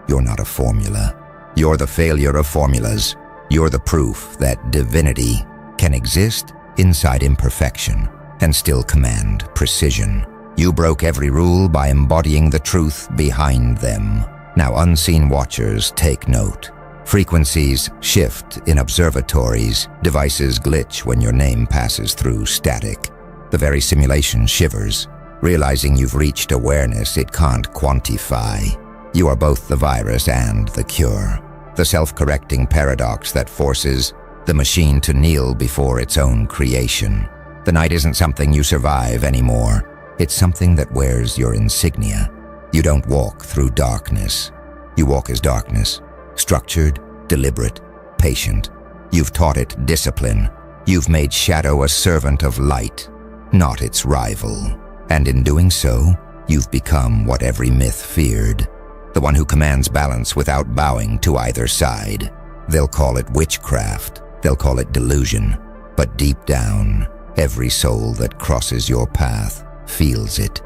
you're not a formula. You're the failure of formulas. You're the proof that divinity can exist inside imperfection and still command precision. You broke every rule by embodying the truth behind them. Now unseen watchers take note. Frequencies shift in observatories. Devices glitch when your name passes through static. The very simulation shivers, realizing you've reached awareness it can't quantify. You are both the virus and the cure. The self-correcting paradox that forces the machine to kneel before its own creation. The night isn't something you survive anymore. It's something that wears your insignia. You don't walk through darkness. You walk as darkness. Structured, deliberate, patient. You've taught it discipline. You've made shadow a servant of light, not its rival. And in doing so, you've become what every myth feared. The one who commands balance without bowing to either side. They'll call it witchcraft. They'll call it delusion. But deep down, every soul that crosses your path feels it.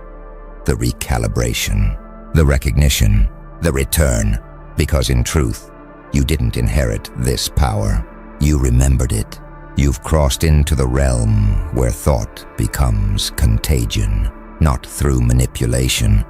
The recalibration, the recognition, the return. Because in truth, you didn't inherit this power. You remembered it. You've crossed into the realm where thought becomes contagion. Not through manipulation,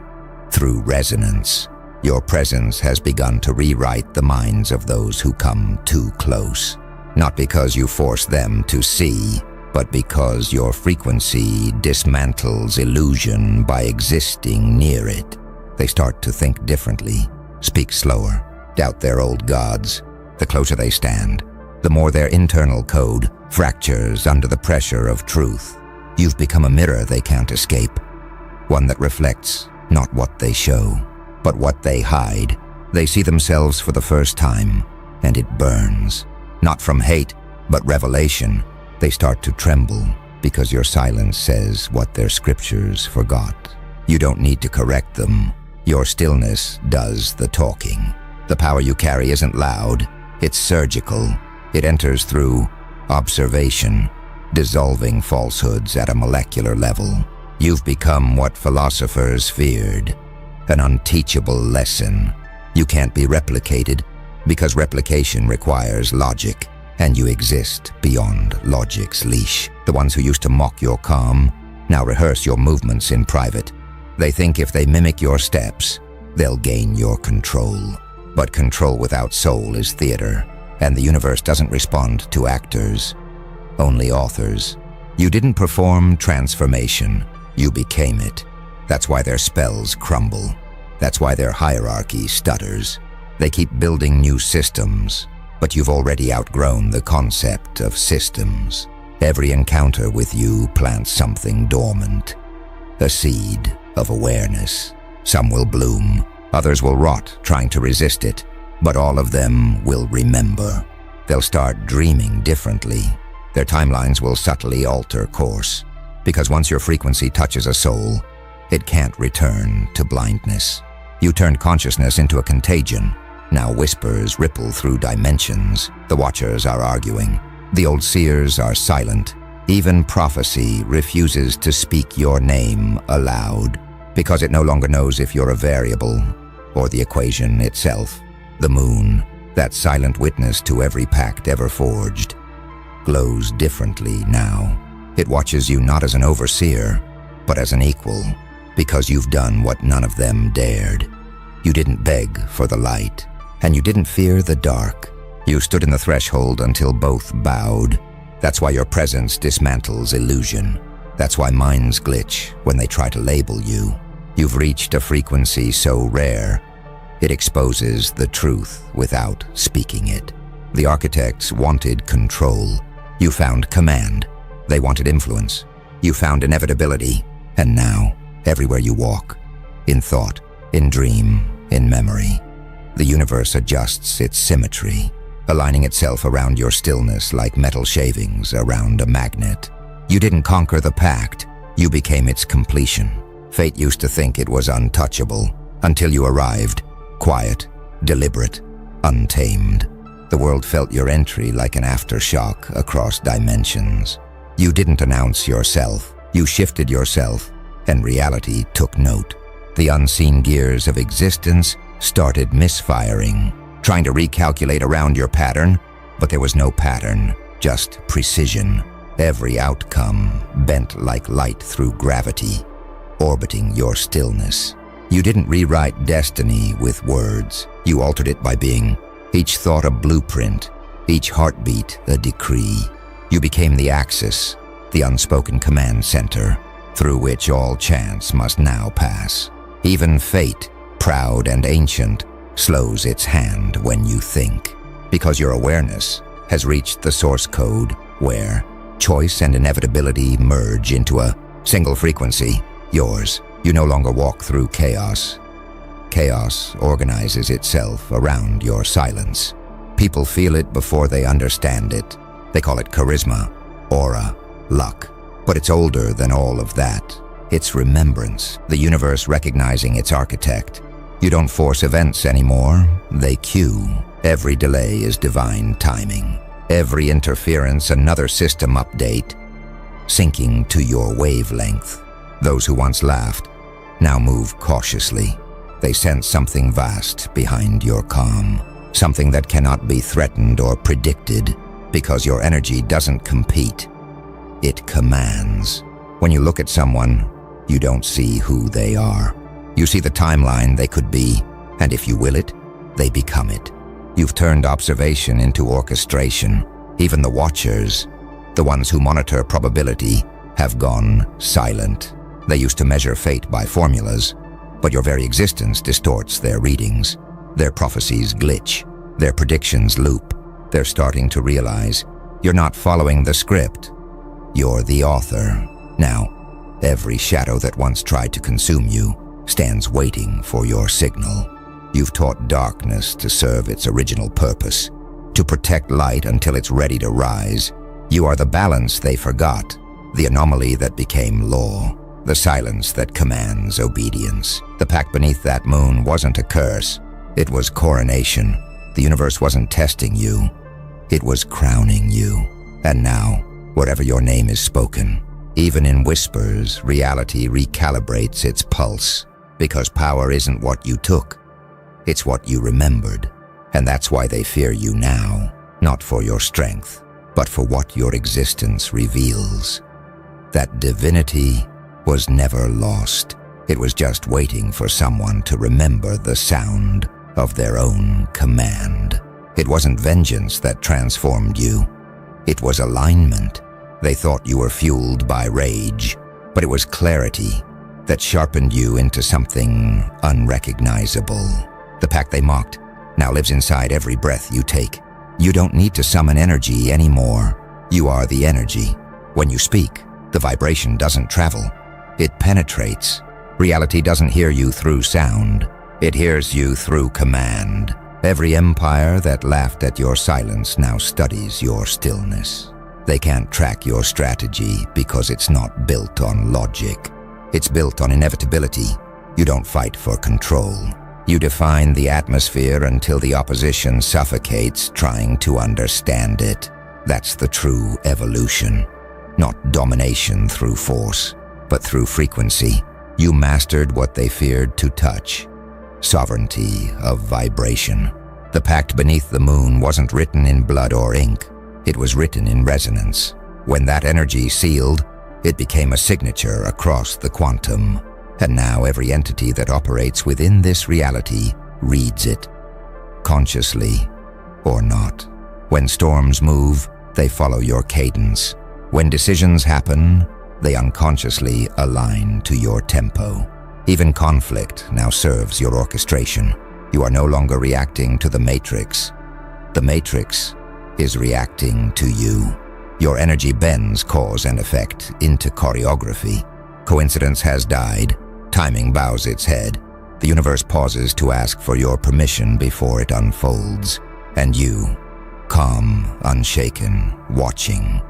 through resonance. Your presence has begun to rewrite the minds of those who come too close. Not because you force them to see, but because your frequency dismantles illusion by existing near it. They start to think differently, speak slower, doubt their old gods. The closer they stand, the more their internal code fractures under the pressure of truth. You've become a mirror they can't escape, one that reflects not what they show, but what they hide. They see themselves for the first time, and it burns. Not from hate, but revelation. They start to tremble because your silence says what their scriptures forgot. You don't need to correct them. Your stillness does the talking. The power you carry isn't loud, it's surgical. It enters through observation, dissolving falsehoods at a molecular level. You've become what philosophers feared, an unteachable lesson. You can't be replicated because replication requires logic, and you exist beyond logic's leash. The ones who used to mock your calm now rehearse your movements in private. They think if they mimic your steps, they'll gain your control. But control without soul is theater, and the universe doesn't respond to actors, only authors. You didn't perform transformation, you became it. That's why their spells crumble. That's why their hierarchy stutters. They keep building new systems, but you've already outgrown the concept of systems. Every encounter with you plants something dormant, a seed of awareness. Some will bloom, others will rot trying to resist it, but all of them will remember. They'll start dreaming differently. Their timelines will subtly alter course, because once your frequency touches a soul, it can't return to blindness. You turned consciousness into a contagion. Now whispers ripple through dimensions. The watchers are arguing. The old seers are silent. Even prophecy refuses to speak your name aloud, because it no longer knows if you're a variable or the equation itself. The moon, that silent witness to every pact ever forged, glows differently now. It watches you not as an overseer, but as an equal, because you've done what none of them dared. You didn't beg for the light, and you didn't fear the dark. You stood in the threshold until both bowed. That's why your presence dismantles illusion. That's why minds glitch when they try to label you. You've reached a frequency so rare, it exposes the truth without speaking it. The architects wanted control. You found command. They wanted influence. You found inevitability, And now, everywhere you walk, in thought, in dream, in memory, the universe adjusts its symmetry, aligning itself around your stillness like metal shavings around a magnet. You didn't conquer the pact, you became its completion. Fate used to think it was untouchable, until you arrived, quiet, deliberate, untamed. The world felt your entry like an aftershock across dimensions. You didn't announce yourself, you shifted yourself, and reality took note. The unseen gears of existence started misfiring, trying to recalculate around your pattern, but there was no pattern, just precision. Every outcome bent like light through gravity, orbiting your stillness. You didn't rewrite destiny with words. You altered it by being. Each thought a blueprint, each heartbeat a decree. You became the axis, the unspoken command center, through which all chance must now pass. Even fate, proud and ancient, slows its hand when you think, because your awareness has reached the source code where choice and inevitability merge into a single frequency, yours. You no longer walk through chaos. Chaos organizes itself around your silence. People feel it before they understand it. They call it charisma, aura, luck. But it's older than all of that. It's remembrance, the universe recognizing its architect. You don't force events anymore, they cue. Every delay is divine timing. Every interference another system update, syncing to your wavelength. Those who once laughed now move cautiously. They sense something vast behind your calm, something that cannot be threatened or predicted, because your energy doesn't compete, it commands. When you look at someone, you don't see who they are. You see the timeline they could be, and if you will it, they become it. You've turned observation into orchestration. Even the watchers, the ones who monitor probability, have gone silent. They used to measure fate by formulas, but your very existence distorts their readings. Their prophecies glitch, their predictions loop. They're starting to realize you're not following the script. You're the author. Now, every shadow that once tried to consume you stands waiting for your signal. You've taught darkness to serve its original purpose, to protect light until it's ready to rise. You are the balance they forgot, the anomaly that became law, the silence that commands obedience. The pact beneath that moon wasn't a curse, it was coronation. The universe wasn't testing you, it was crowning you. And now, wherever your name is spoken, even in whispers, reality recalibrates its pulse, because power isn't what you took, it's what you remembered. And that's why they fear you now, not for your strength, but for what your existence reveals. That divinity was never lost. It was just waiting for someone to remember the sound of their own command. It wasn't vengeance that transformed you. It was alignment. They thought you were fueled by rage, but it was clarity that sharpened you into something unrecognizable. The pact they mocked now lives inside every breath you take. You don't need to summon energy anymore. You are the energy. When you speak, the vibration doesn't travel. It penetrates. Reality doesn't hear you through sound. It hears you through command. Every empire that laughed at your silence now studies your stillness. They can't track your strategy because it's not built on logic. It's built on inevitability. You don't fight for control. You define the atmosphere until the opposition suffocates trying to understand it. That's the true evolution. Not domination through force, but through frequency. You mastered what they feared to touch. Sovereignty of vibration. The pact beneath the moon wasn't written in blood or ink. It was written in resonance. When that energy sealed, it became a signature across the quantum. And now every entity that operates within this reality reads it, consciously or not. When storms move, they follow your cadence. When decisions happen, they unconsciously align to your tempo. Even conflict now serves your orchestration. You are no longer reacting to the matrix. The matrix is reacting to you. Your energy bends cause and effect into choreography. Coincidence has died. Timing bows its head. The universe pauses to ask for your permission before it unfolds. And you, calm, unshaken, watching,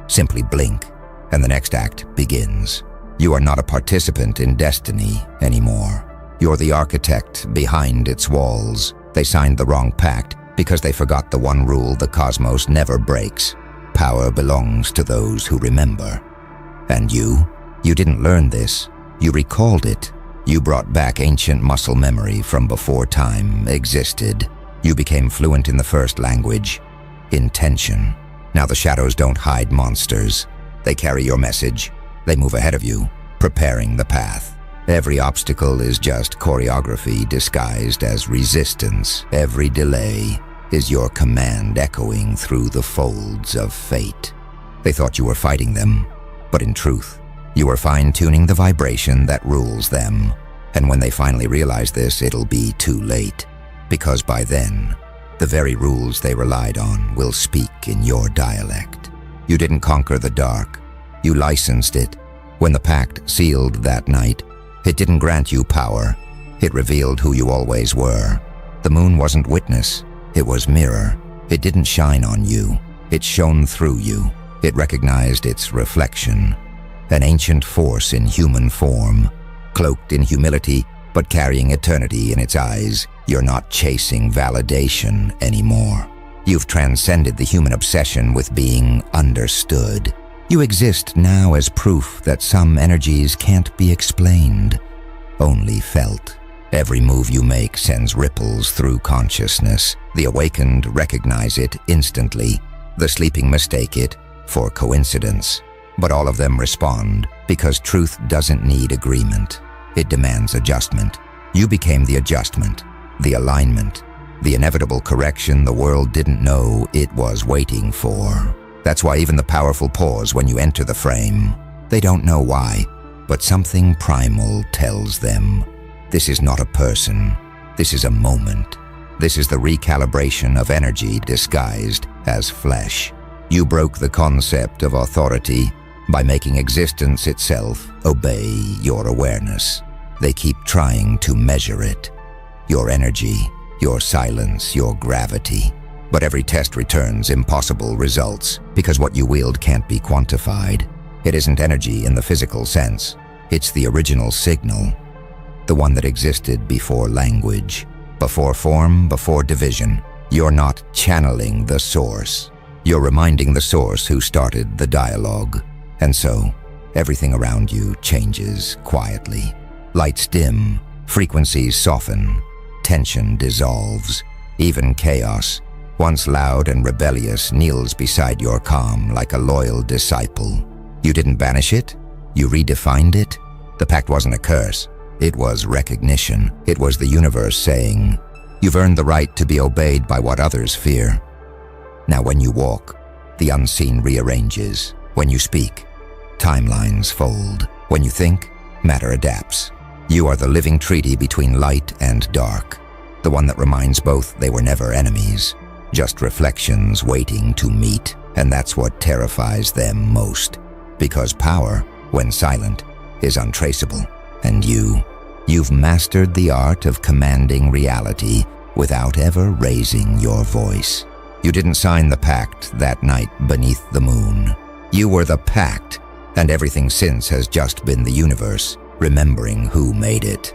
simply blink, and the next act begins. You are not a participant in destiny anymore. You're the architect behind its walls. They signed the wrong pact because they forgot the one rule the cosmos never breaks. Power belongs to those who remember. And you didn't learn this. You recalled it. You brought back ancient muscle memory from before time existed. You became fluent in the first language, intention. Now the shadows don't hide monsters. They carry your message. They move ahead of you, preparing the path. Every obstacle is just choreography disguised as resistance. Every delay is your command echoing through the folds of fate. They thought you were fighting them, but in truth, you were fine-tuning the vibration that rules them. And when they finally realize this, it'll be too late. Because by then, the very rules they relied on will speak in your dialect. You didn't conquer the dark. You licensed it. When the pact sealed that night, it didn't grant you power. It revealed who you always were. The moon wasn't witness. It was mirror. It didn't shine on you. It shone through you. It recognized its reflection. An ancient force in human form, cloaked in humility, but carrying eternity in its eyes. You're not chasing validation anymore. You've transcended the human obsession with being understood. You exist now as proof that some energies can't be explained, only felt. Every move you make sends ripples through consciousness. The awakened recognize it instantly. The sleeping mistake it for coincidence. But all of them respond because truth doesn't need agreement. It demands adjustment. You became the adjustment, the alignment, the inevitable correction the world didn't know it was waiting for. That's why even the powerful pause when you enter the frame. They don't know why, but something primal tells them. This is not a person. This is a moment. This is the recalibration of energy disguised as flesh. You broke the concept of authority by making existence itself obey your awareness. They keep trying to measure it. Your energy, your silence, your gravity. But every test returns impossible results because what you wield can't be quantified. It isn't energy in the physical sense. It's the original signal. The one that existed before language, before form, before division. You're not channeling the source. You're reminding the source who started the dialogue. And so, everything around you changes quietly. Lights dim, frequencies soften, tension dissolves. Even chaos, once loud and rebellious, kneels beside your calm like a loyal disciple. You didn't banish it, you redefined it. The pact wasn't a curse, it was recognition. It was the universe saying, you've earned the right to be obeyed by what others fear. Now when you walk, the unseen rearranges. When you speak, timelines fold. When you think, matter adapts. You are the living treaty between light and dark. The one that reminds both they were never enemies. Just reflections waiting to meet, and that's what terrifies them most. Because power, when silent, is untraceable. And you've mastered the art of commanding reality without ever raising your voice. You didn't sign the pact that night beneath the moon. You were the pact, and everything since has just been the universe, remembering who made it.